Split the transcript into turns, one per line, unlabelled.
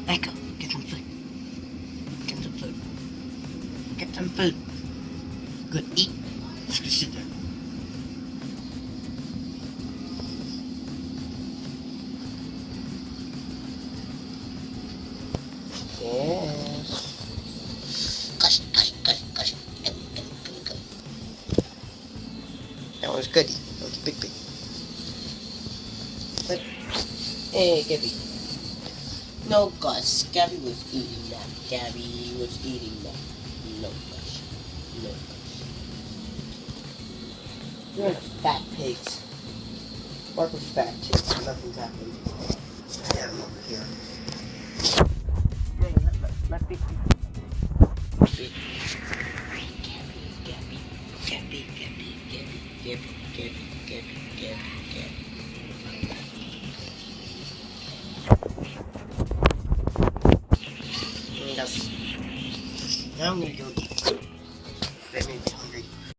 Echo, get some food. Get some food. Get some food. Good, eat. Just sit there. Yes. Gush, gush, gush, gush. Go. That was goody. That was big. But, hey, Gabby. No, Gus. Gabby was eating that. Gabby was eating that. No, Gus. No, Gus. You're in a fat pig. Bark was fat too. Nothing's happened. I have him over here. Let Big. Gabby. Yes. Now I'm gonna go eat. That made me hungry.